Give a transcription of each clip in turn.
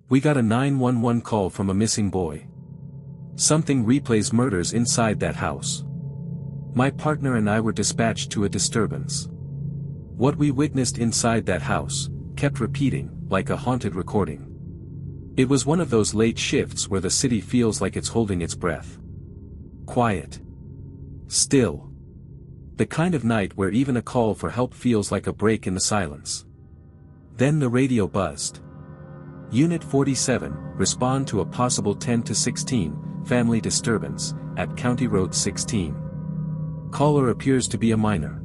We got a 911 call from a missing boy. Something replays murders inside that house. My partner and I were dispatched to a disturbance. What we witnessed inside that house kept repeating, like a haunted recording. It was one of those late shifts where the city feels like it's holding its breath. Quiet. Still. The kind of night where even a call for help feels like a break in the silence. Then the radio buzzed. Unit 47, respond to a possible 10 to 16, family disturbance, at County Road 16. Caller appears to be a minor.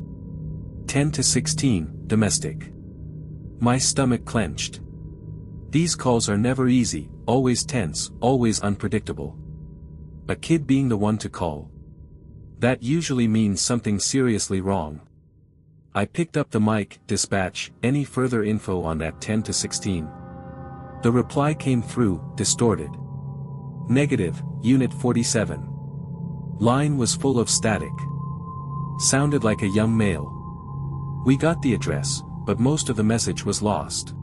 10 to 16, domestic. My stomach clenched. These calls are never easy, always tense, always unpredictable. A kid being the one to call. That usually means something seriously wrong. I picked up the mic, dispatch, any further info on that 10 to 16? The reply came through, distorted. Negative, Unit 47. Line was full of static. Sounded like a young male. We got the address, but most of the message was lost.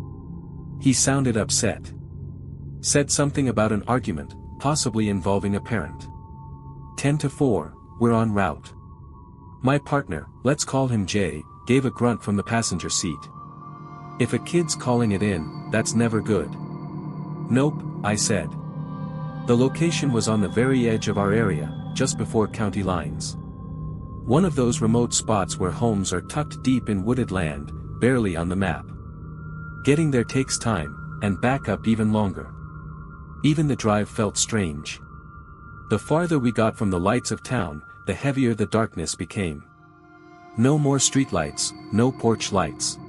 He sounded upset. Said something about an argument, possibly involving a parent. 10 to 4, we're en route. My partner, let's call him Jay, gave a grunt from the passenger seat. If a kid's calling it in, that's never good. Nope, I said. The location was on the very edge of our area, just before county lines. One of those remote spots where homes are tucked deep in wooded land, barely on the map. Getting there takes time, and back up even longer. Even the drive felt strange. The farther we got from the lights of town, the heavier the darkness became. No more streetlights, no porch lights.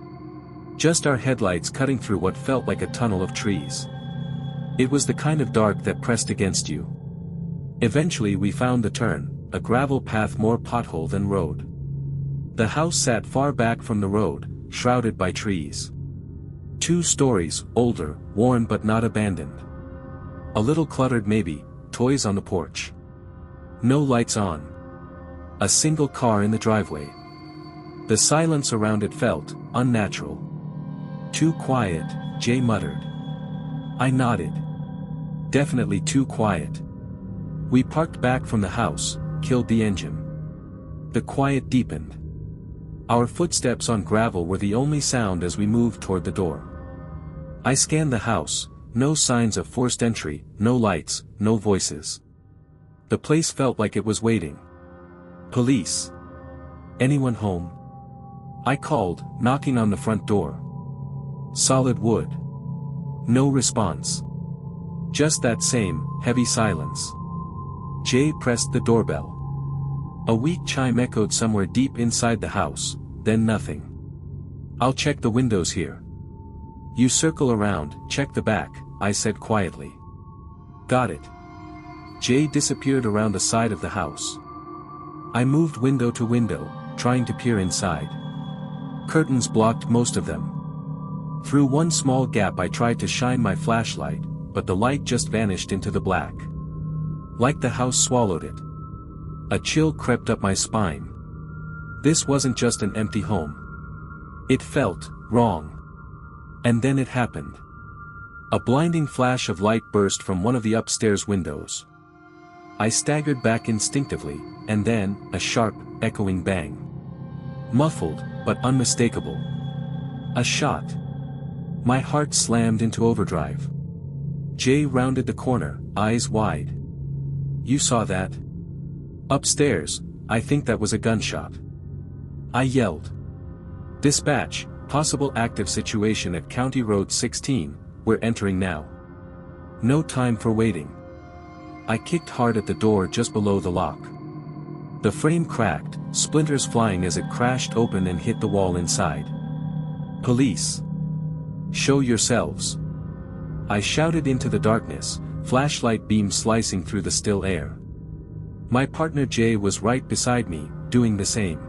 Just our headlights cutting through what felt like a tunnel of trees. It was the kind of dark that pressed against you. Eventually we found the turn, a gravel path more pothole than road. The house sat far back from the road, shrouded by trees. 2 stories, older, worn but not abandoned. A little cluttered maybe, toys on the porch. No lights on. A single car in the driveway. The silence around it felt unnatural. Too quiet, Jay muttered. I nodded. Definitely too quiet. We parked back from the house, killed the engine. The quiet deepened. Our footsteps on gravel were the only sound as we moved toward the door. I scanned the house, no signs of forced entry, no lights, no voices. The place felt like it was waiting. Police. Anyone home? I called, knocking on the front door. Solid wood. No response. Just that same, heavy silence. Jay pressed the doorbell. A weak chime echoed somewhere deep inside the house, then nothing. I'll check the windows here. You circle around, check the back, I said quietly. Got it. Jay disappeared around the side of the house. I moved window to window, trying to peer inside. Curtains blocked most of them. Through one small gap I tried to shine my flashlight, but the light just vanished into the black. Like the house swallowed it. A chill crept up my spine. This wasn't just an empty home. It felt wrong. And then it happened. A blinding flash of light burst from one of the upstairs windows. I staggered back instinctively, and then, a sharp, echoing bang. Muffled, but unmistakable. A shot. My heart slammed into overdrive. Jay rounded the corner, eyes wide. You saw that? Upstairs, I think that was a gunshot. I yelled. Dispatch, possible active situation at County Road 16, we're entering now. No time for waiting. I kicked hard at the door just below the lock. The frame cracked, splinters flying as it crashed open and hit the wall inside. Police. Show yourselves. I shouted into the darkness, flashlight beam slicing through the still air. My partner Jay was right beside me, doing the same.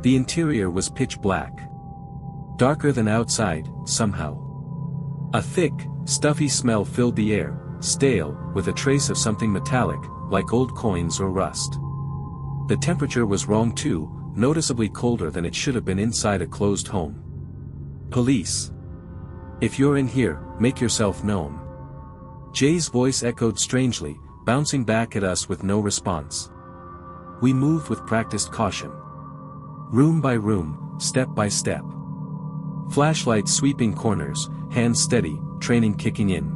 The interior was pitch black. Darker than outside, somehow. A thick, stuffy smell filled the air, stale, with a trace of something metallic, like old coins or rust. The temperature was wrong too, noticeably colder than it should have been inside a closed home. Police. If you're in here, make yourself known. Jay's voice echoed strangely, bouncing back at us with no response. We moved with practiced caution. Room by room, step by step. Flashlight sweeping corners, hands steady, training kicking in.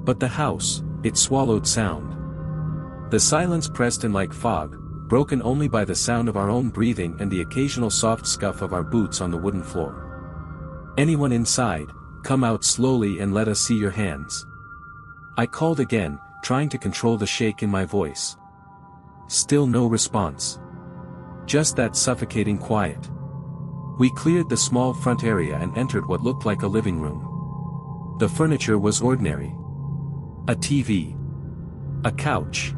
But the house, it swallowed sound. The silence pressed in like fog, broken only by the sound of our own breathing and the occasional soft scuff of our boots on the wooden floor. Anyone inside, come out slowly and let us see your hands. I called again, trying to control the shake in my voice. Still no response. Just that suffocating quiet. We cleared the small front area and entered what looked like a living room. The furniture was ordinary. A TV. A couch.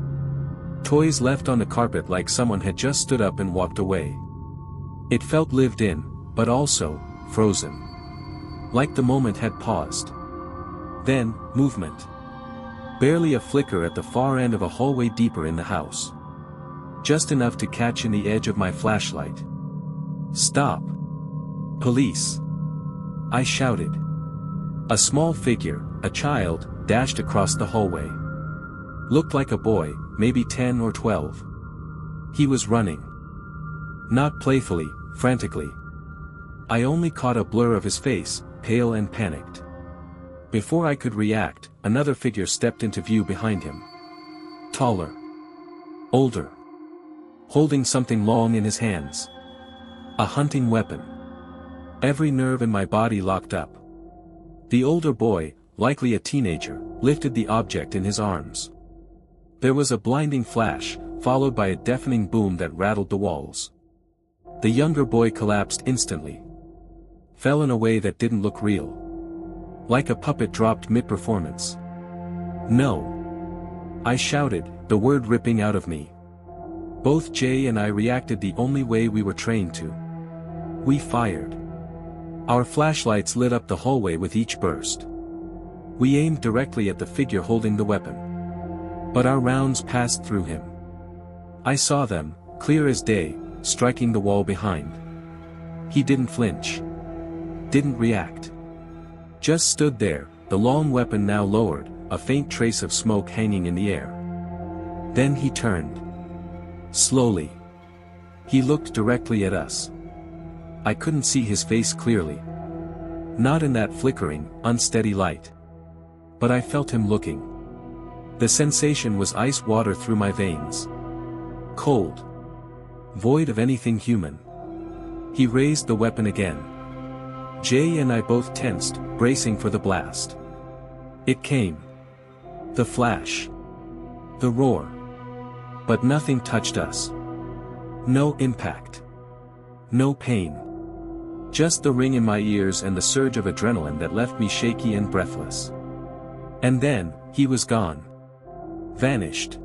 Toys left on the carpet like someone had just stood up and walked away. It felt lived in, but also, frozen. Like the moment had paused. Then, movement. Barely a flicker at the far end of a hallway deeper in the house. Just enough to catch in the edge of my flashlight. Stop. Police. I shouted. A small figure, a child, dashed across the hallway. Looked like a boy, maybe 10 or 12. He was running. Not playfully, frantically. I only caught a blur of his face, pale and panicked. Before I could react, another figure stepped into view behind him. Taller. Older. Holding something long in his hands. A hunting weapon. Every nerve in my body locked up. The older boy, likely a teenager, lifted the object in his arms. There was a blinding flash, followed by a deafening boom that rattled the walls. The younger boy collapsed instantly. Fell in a way that didn't look real. Like a puppet dropped mid-performance. No. I shouted, the word ripping out of me. Both Jay and I reacted the only way we were trained to. We fired. Our flashlights lit up the hallway with each burst. We aimed directly at the figure holding the weapon. But our rounds passed through him. I saw them, clear as day, striking the wall behind. He didn't flinch. Didn't react. Just stood there, the long weapon now lowered, a faint trace of smoke hanging in the air. Then he turned. Slowly. He looked directly at us. I couldn't see his face clearly. Not in that flickering, unsteady light. But I felt him looking. The sensation was ice water through my veins. Cold. Void of anything human. He raised the weapon again. Jay and I both tensed, bracing for the blast. It came. The flash. The roar. But nothing touched us. No impact. No pain. Just the ring in my ears and the surge of adrenaline that left me shaky and breathless. And then, he was gone. Vanished.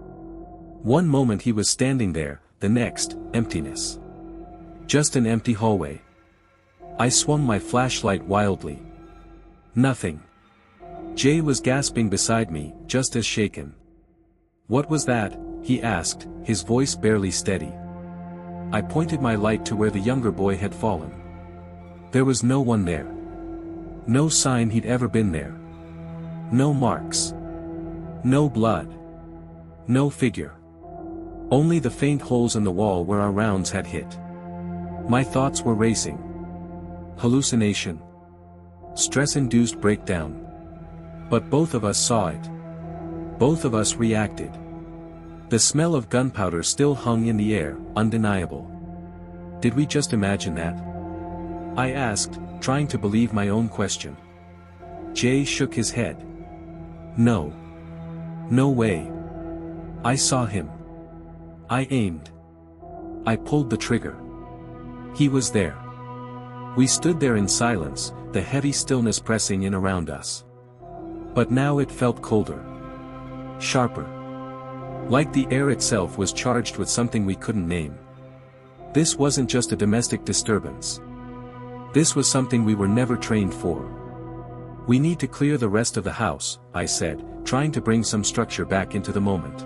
One moment he was standing there, the next, emptiness. Just an empty hallway. I swung my flashlight wildly. Nothing. Jay was gasping beside me, just as shaken. What was that? He asked, his voice barely steady. I pointed my light to where the younger boy had fallen. There was no one there. No sign he'd ever been there. No marks. No blood. No figure. Only the faint holes in the wall where our rounds had hit. My thoughts were racing. Hallucination. Stress-induced breakdown. But both of us saw it. Both of us reacted. The smell of gunpowder still hung in the air, undeniable. Did we just imagine that? I asked, trying to believe my own question. Jay shook his head. No. No way. I saw him. I aimed. I pulled the trigger. He was there. We stood there in silence, the heavy stillness pressing in around us. But now it felt colder. Sharper. Like the air itself was charged with something we couldn't name. This wasn't just a domestic disturbance. This was something we were never trained for. We need to clear the rest of the house, I said, trying to bring some structure back into the moment.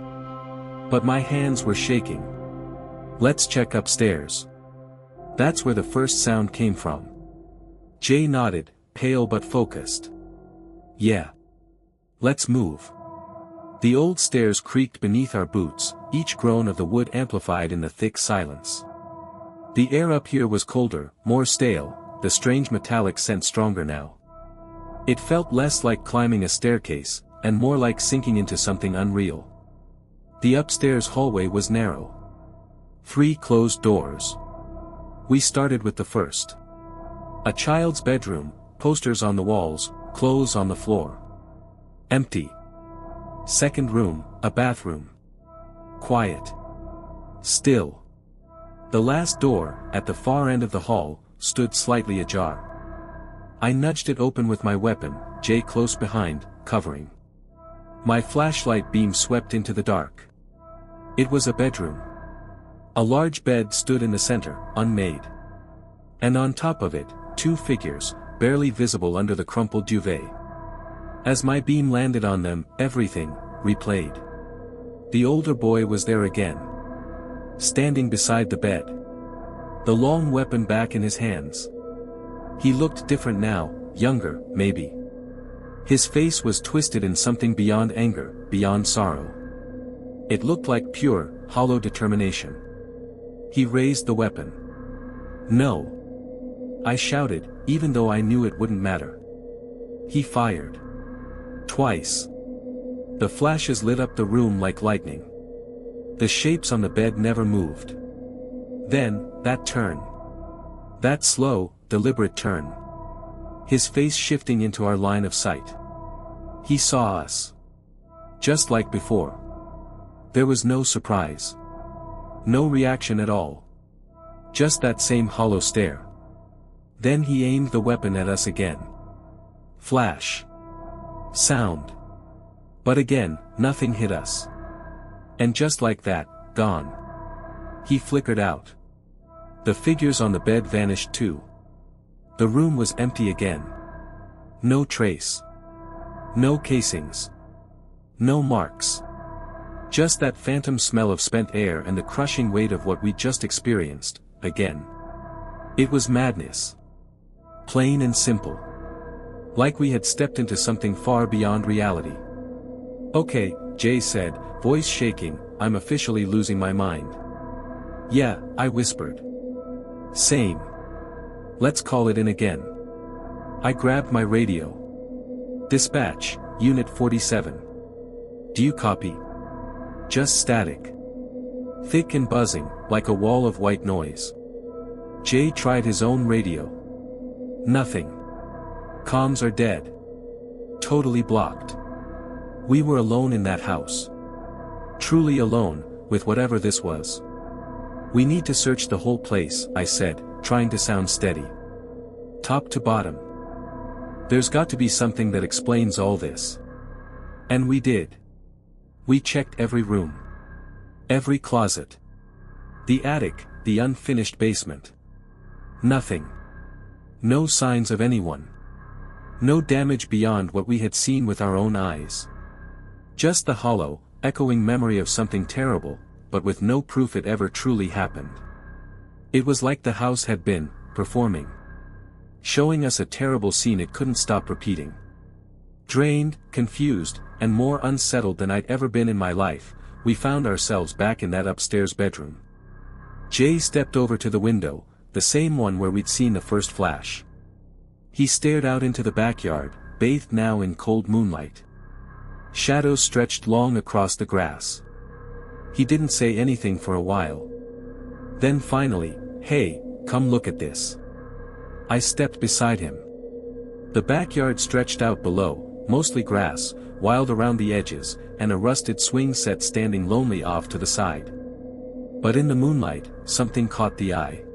But my hands were shaking. Let's check upstairs. That's where the first sound came from. Jay nodded, pale but focused. "Yeah. Let's move." The old stairs creaked beneath our boots, each groan of the wood amplified in the thick silence. The air up here was colder, more stale, the strange metallic scent stronger now. It felt less like climbing a staircase, and more like sinking into something unreal. The upstairs hallway was narrow. 3 closed doors. We started with the first. A child's bedroom, posters on the walls, clothes on the floor. Empty. Second room, a bathroom. Quiet. Still. The last door, at the far end of the hall, stood slightly ajar. I nudged it open with my weapon, Jay close behind, covering. My flashlight beam swept into the dark. It was a bedroom. A large bed stood in the center, unmade. And on top of it, 2 figures, barely visible under the crumpled duvet. As my beam landed on them, everything replayed. The older boy was there again. Standing beside the bed. The long weapon back in his hands. He looked different now, younger, maybe. His face was twisted in something beyond anger, beyond sorrow. It looked like pure, hollow determination. He raised the weapon. "No!" I shouted, even though I knew it wouldn't matter. He fired. Twice. The flashes lit up the room like lightning. The shapes on the bed never moved. Then, that turn. That slow, deliberate turn. His face shifting into our line of sight. He saw us. Just like before. There was no surprise. No reaction at all. Just that same hollow stare. Then he aimed the weapon at us again. Flash. Sound. But again, nothing hit us. And just like that, gone. He flickered out. The figures on the bed vanished too. The room was empty again. No trace. No casings. No marks. Just that phantom smell of spent air and the crushing weight of what we just experienced, again. It was madness. Plain and simple. Like we had stepped into something far beyond reality. "Okay," Jay said, voice shaking, "I'm officially losing my mind." "Yeah," I whispered. "Same. Let's call it in again." I grabbed my radio. "Dispatch, Unit 47. Do you copy?" Just static. Thick and buzzing, like a wall of white noise. Jay tried his own radio. Nothing. Comms are dead. Totally blocked. We were alone in that house. Truly alone, with whatever this was. "We need to search the whole place," I said, trying to sound steady. "Top to bottom. There's got to be something that explains all this." And we did. We checked every room. Every closet. The attic, the unfinished basement. Nothing. No signs of anyone. No damage beyond what we had seen with our own eyes. Just the hollow, echoing memory of something terrible, but with no proof it ever truly happened. It was like the house had been, performing. Showing us a terrible scene it couldn't stop repeating. Drained, confused, and more unsettled than I'd ever been in my life, we found ourselves back in that upstairs bedroom. Jay stepped over to the window, the same one where we'd seen the first flash. He stared out into the backyard, bathed now in cold moonlight. Shadows stretched long across the grass. He didn't say anything for a while. Then finally, "Hey, come look at this." I stepped beside him. The backyard stretched out below, mostly grass, wild around the edges, and a rusted swing set standing lonely off to the side. But in the moonlight, something caught the eye.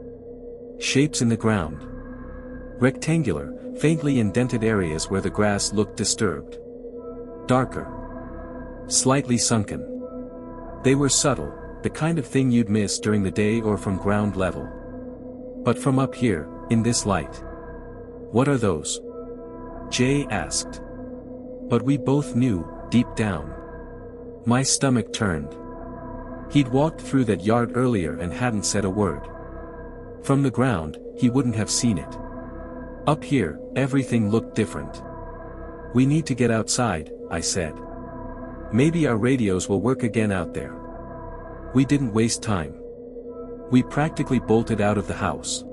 Shapes in the ground. Rectangular, faintly indented areas where the grass looked disturbed. Darker. Slightly sunken. They were subtle, the kind of thing you'd miss during the day or from ground level. But from up here, in this light. "What are those?" Jay asked. But we both knew, deep down. My stomach turned. He'd walked through that yard earlier and hadn't said a word. From the ground, he wouldn't have seen it. Up here, everything looked different. We need to get outside, I said. Maybe our radios will work again out there. We didn't waste time. We practically bolted out of the house.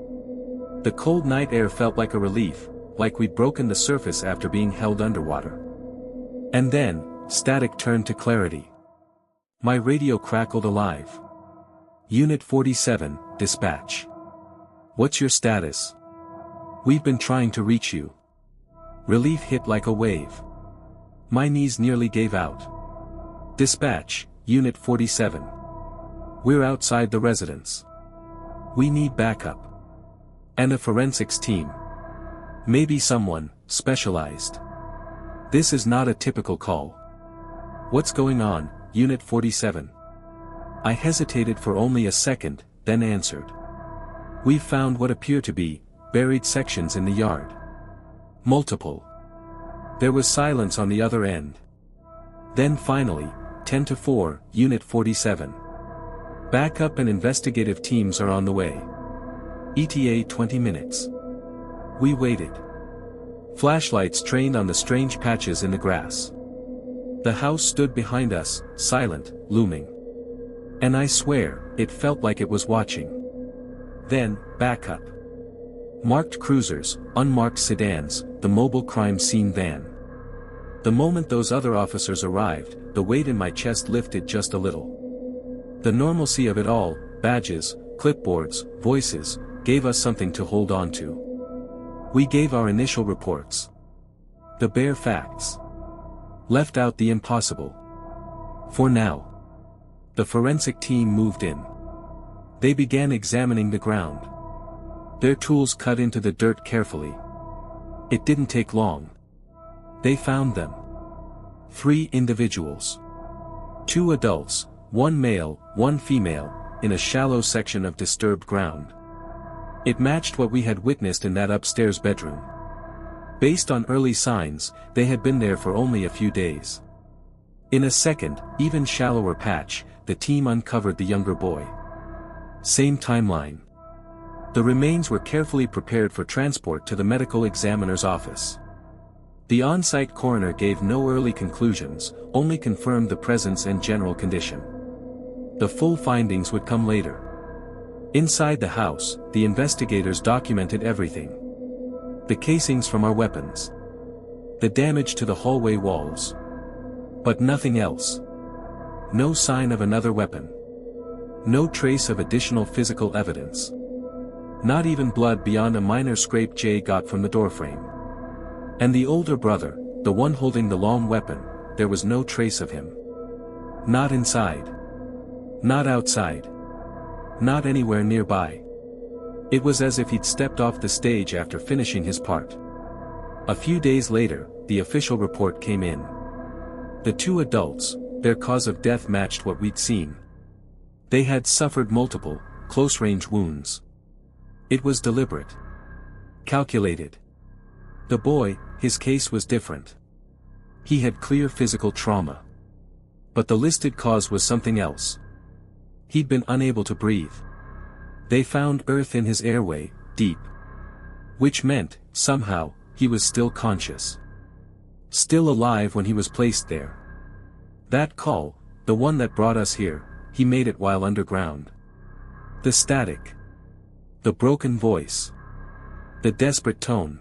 The cold night air felt like a relief, like we'd broken the surface after being held underwater. And then, static turned to clarity. My radio crackled alive. Unit 47, dispatch. What's your status? We've been trying to reach you. Relief hit like a wave. My knees nearly gave out. Dispatch, Unit 47. We're outside the residence. We need backup. And a forensics team. Maybe someone, specialized. This is not a typical call. What's going on, Unit 47? I hesitated for only a second, then answered. We've found what appear to be buried sections in the yard. Multiple. There was silence on the other end. Then finally, 10-4, Unit 47. Backup and investigative teams are on the way. ETA 20 minutes. We waited. Flashlights trained on the strange patches in the grass. The house stood behind us, silent, looming. And I swear, it felt like it was watching. Then, backup. Marked cruisers, unmarked sedans, the mobile crime scene van. The moment those other officers arrived, the weight in my chest lifted just a little. The normalcy of it all, badges, clipboards, voices, gave us something to hold on to. We gave our initial reports. The bare facts. Left out the impossible. For now. The forensic team moved in. They began examining the ground. Their tools cut into the dirt carefully. It didn't take long. They found them. 3 individuals. 2 adults, 1 male, 1 female, in a shallow section of disturbed ground. It matched what we had witnessed in that upstairs bedroom. Based on early signs, they had been there for only a few days. In a second, even shallower patch, the team uncovered the younger boy. Same timeline. The remains were carefully prepared for transport to the medical examiner's office. The on-site coroner gave no early conclusions, only confirmed the presence and general condition. The full findings would come later. Inside the house, the investigators documented everything. The casings from our weapons. The damage to the hallway walls. But nothing else. No sign of another weapon. No trace of additional physical evidence. Not even blood beyond a minor scrape Jay got from the doorframe. And the older brother, the one holding the long weapon, there was no trace of him. Not inside. Not outside. Not anywhere nearby. It was as if he'd stepped off the stage after finishing his part. A few days later, the official report came in. The 2 adults, their cause of death matched what we'd seen. They had suffered multiple, close-range wounds. It was deliberate. Calculated. The boy, his case was different. He had clear physical trauma. But the listed cause was something else. He'd been unable to breathe. They found earth in his airway, deep. Which meant, somehow, he was still conscious. Still alive when he was placed there. That call, the one that brought us here, he made it while underground. The static. The broken voice. The desperate tone.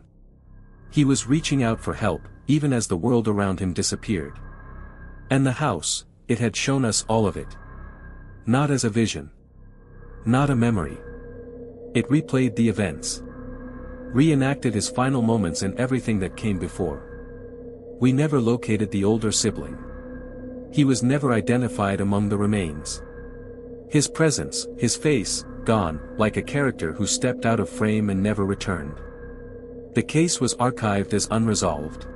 He was reaching out for help, even as the world around him disappeared. And the house, it had shown us all of it. Not as a vision. Not a memory. It replayed the events. Reenacted his final moments and everything that came before. We never located the older sibling. He was never identified among the remains. His presence, his face, gone, like a character who stepped out of frame and never returned. The case was archived as unresolved.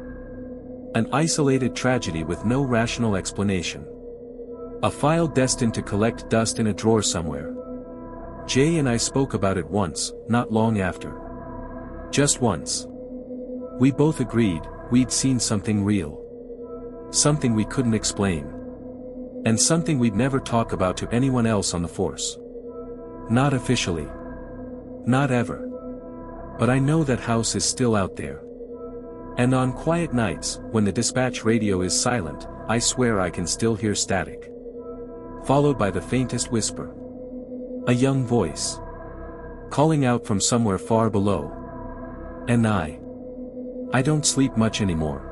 An isolated tragedy with no rational explanation. A file destined to collect dust in a drawer somewhere. Jay and I spoke about it once, not long after. Just once. We both agreed, we'd seen something real. Something we couldn't explain. And something we'd never talk about to anyone else on the force. Not officially. Not ever. But I know that house is still out there. And on quiet nights, when the dispatch radio is silent, I swear I can still hear static. Followed by the faintest whisper. A young voice. Calling out from somewhere far below. And I don't sleep much anymore.